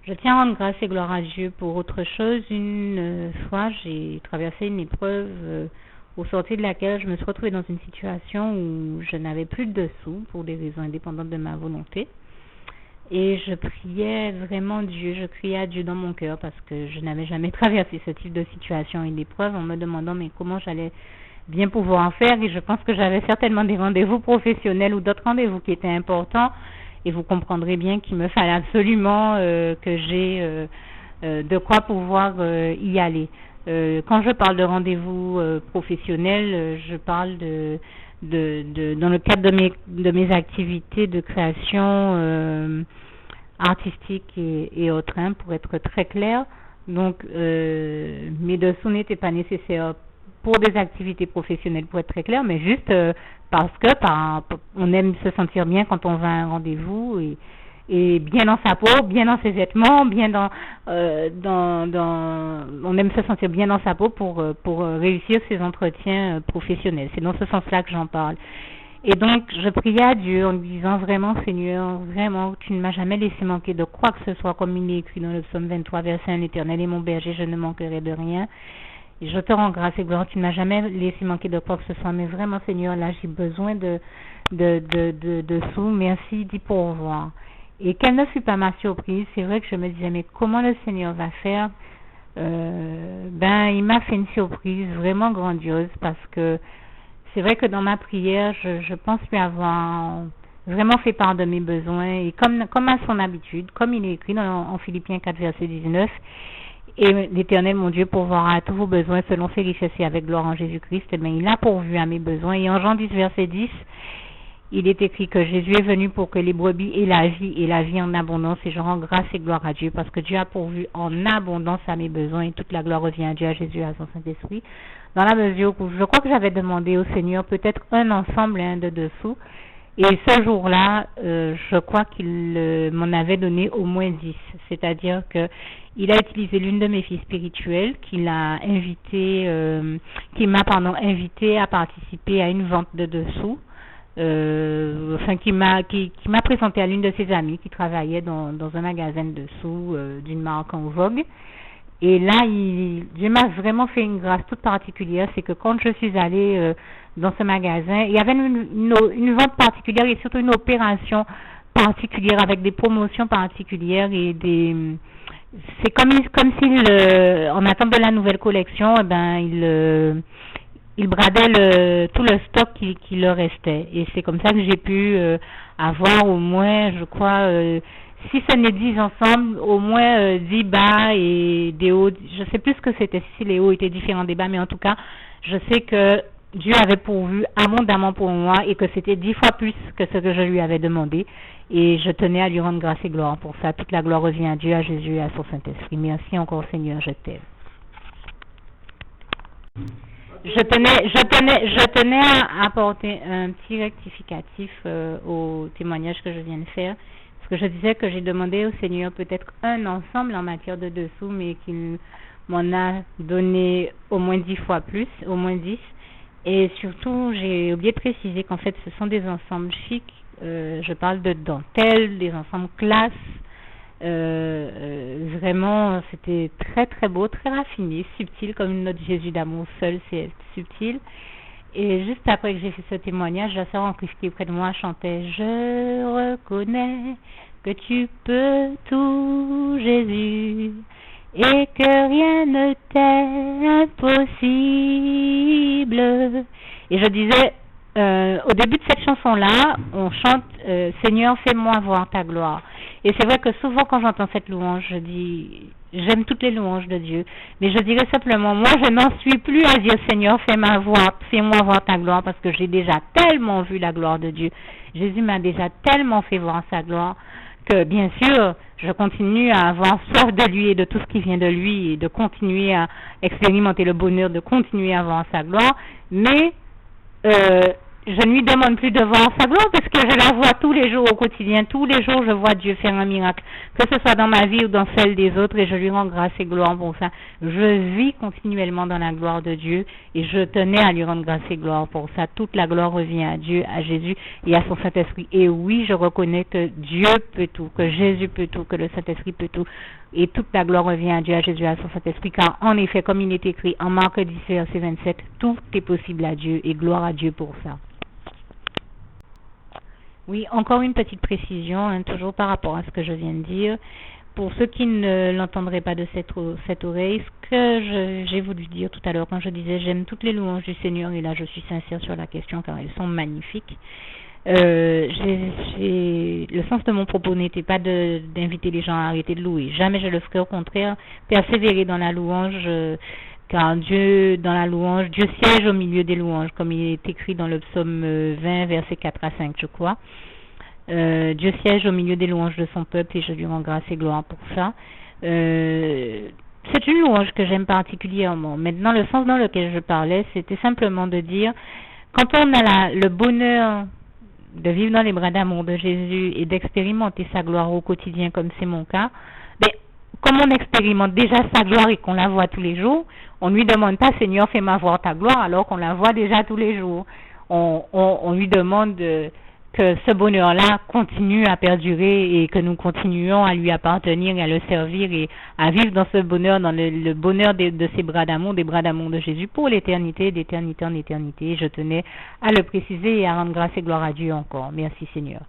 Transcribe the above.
Je tiens à rendre grâce et gloire à Dieu pour autre chose. Une fois, j'ai traversé une épreuve au sortir de laquelle je me suis retrouvée dans une situation où je n'avais plus de sous pour des raisons indépendantes de ma volonté. Et je priais vraiment Dieu, je criais à Dieu dans mon cœur parce que je n'avais jamais traversé ce type de situation et d'épreuve en me demandant mais comment j'allais bien pouvoir en faire. Et je pense que j'avais certainement des rendez-vous professionnels ou d'autres rendez-vous qui étaient importants. Et vous comprendrez bien qu'il me fallait absolument que j'ai de quoi pouvoir y aller. Quand je parle de rendez-vous professionnels, je parle dans le cadre de mes activités de création artistique et autres, hein, pour être très clair. Donc, mes dessous n'étaient pas nécessaires pour des activités professionnelles, pour être très clair, mais juste parce que on aime se sentir bien quand on va à un rendez-vous et bien dans sa peau, bien dans ses vêtements, bien on aime se sentir bien dans sa peau pour réussir ses entretiens professionnels. C'est dans ce sens-là que j'en parle. Et donc, je priais à Dieu en lui disant vraiment, Seigneur, vraiment, tu ne m'as jamais laissé manquer de quoi que ce soit, comme il est écrit dans le psaume 23, verset 1, l'Éternel est mon berger, je ne manquerai de rien. Et je te rends grâce et gloire, tu ne m'as jamais laissé manquer de quoi que ce soit, mais vraiment, Seigneur, là, j'ai besoin de sous, merci d'y pourvoir. Et quelle ne fut pas ma surprise, c'est vrai que je me disais, mais comment le Seigneur va faire? Il m'a fait une surprise vraiment grandiose parce que c'est vrai que dans ma prière, je pense lui avoir vraiment fait part de mes besoins et comme à son habitude, comme il est écrit en Philippiens 4, verset 19, et l'Éternel, mon Dieu, pourvoira à tous vos besoins selon ses richesses et avec gloire en Jésus-Christ, mais il a pourvu à mes besoins. Et en Jean 10, verset 10, il est écrit que Jésus est venu pour que les brebis aient la vie et la vie en abondance. Et je rends grâce et gloire à Dieu parce que Dieu a pourvu en abondance à mes besoins et toute la gloire revient à Dieu, à Jésus, à son Saint-Esprit. Dans la mesure où je crois que j'avais demandé au Seigneur peut-être un ensemble de dessous. Et ce jour-là, je crois qu'il m'en avait donné au moins 10. C'est-à-dire que il a utilisé l'une de mes filles spirituelles qui m'a invité à participer à une vente de dessous. Qui m'a présenté à l'une de ses amies qui travaillait dans un magasin de dessous d'une marque en vogue. Et là, Dieu m'a vraiment fait une grâce toute particulière, c'est que quand je suis allée dans ce magasin, il y avait une vente particulière et surtout une opération particulière avec des promotions particulières et c'est comme s'il, en attente de la nouvelle collection, il bradait tout le stock qui leur restait. Et c'est comme ça que j'ai pu avoir au moins, je crois, si ce n'est 10 ensemble, au moins 10 bas et des hauts. Je sais plus ce que c'était, si les hauts étaient différents des bas, mais en tout cas, je sais que Dieu avait pourvu abondamment pour moi et que c'était 10 fois plus que ce que je lui avais demandé. Et je tenais à lui rendre grâce et gloire pour ça. Toute la gloire revient à Dieu, à Jésus et à son Saint-Esprit. Merci encore, Seigneur, je t'aime. Je tenais à apporter un petit rectificatif au témoignage que je viens de faire. Parce que je disais que j'ai demandé au Seigneur peut-être un ensemble en matière de dessous, mais qu'il m'en a donné au moins 10 fois plus, au moins 10. Et surtout, j'ai oublié de préciser qu'en fait, ce sont des ensembles chics. Je parle de dentelle, des ensembles classe. Vraiment, c'était très très beau, très raffiné, subtil, comme notre Jésus d'amour seul, c'est subtil. Et juste après que j'ai fait ce témoignage, la sœur en Christ qui est près de moi chantait « Je reconnais que tu peux tout, Jésus, et que rien ne t'est impossible. » Et je disais, au début de cette chanson-là, on chante « Seigneur, fais-moi voir ta gloire ». Et c'est vrai que souvent quand j'entends cette louange, je dis, j'aime toutes les louanges de Dieu, mais je dirais simplement, moi je n'en suis plus à dire Seigneur, fais-moi voir ta gloire, parce que j'ai déjà tellement vu la gloire de Dieu. Jésus m'a déjà tellement fait voir sa gloire, que bien sûr, je continue à avoir soif de lui et de tout ce qui vient de lui, et de continuer à expérimenter le bonheur, de continuer à voir sa gloire, mais je ne lui demande plus de voir sa gloire parce que je la vois tous les jours au quotidien. Tous les jours, je vois Dieu faire un miracle, que ce soit dans ma vie ou dans celle des autres, et je lui rends grâce et gloire pour ça. Je vis continuellement dans la gloire de Dieu et je tenais à lui rendre grâce et gloire pour ça. Toute la gloire revient à Dieu, à Jésus et à son Saint-Esprit. Et oui, je reconnais que Dieu peut tout, que Jésus peut tout, que le Saint-Esprit peut tout. Et toute la gloire revient à Dieu, à Jésus, à son Saint-Esprit, car en effet, comme il est écrit en Marc 10, verset 27, tout est possible à Dieu et gloire à Dieu pour ça. Oui, encore une petite précision, toujours par rapport à ce que je viens de dire. Pour ceux qui ne l'entendraient pas de cette oreille, ce que j'ai voulu dire tout à l'heure quand je disais j'aime toutes les louanges du Seigneur, et là je suis sincère sur la question car elles sont magnifiques. Le sens de mon propos n'était pas d'inviter les gens à arrêter de louer. Jamais je le ferai, au contraire, persévérer dans la louange, car Dieu, dans la louange, Dieu siège au milieu des louanges, comme il est écrit dans le psaume 20, versets 4 à 5, je crois. Dieu siège au milieu des louanges de son peuple et je lui rends grâce et gloire pour ça. C'est une louange que j'aime particulièrement. Maintenant, le sens dans lequel je parlais, c'était simplement de dire, quand on a le bonheur de vivre dans les bras d'amour de Jésus et d'expérimenter sa gloire au quotidien, comme c'est mon cas, comme on expérimente déjà sa gloire et qu'on la voit tous les jours, on ne lui demande pas Seigneur, fais-moi voir ta gloire, alors qu'on la voit déjà tous les jours. On lui demande que ce bonheur-là continue à perdurer et que nous continuions à lui appartenir et à le servir et à vivre dans ce bonheur, dans le bonheur de ses bras d'amour, des bras d'amour de Jésus pour l'éternité, d'éternité en éternité. Je tenais à le préciser et à rendre grâce et gloire à Dieu encore. Merci Seigneur.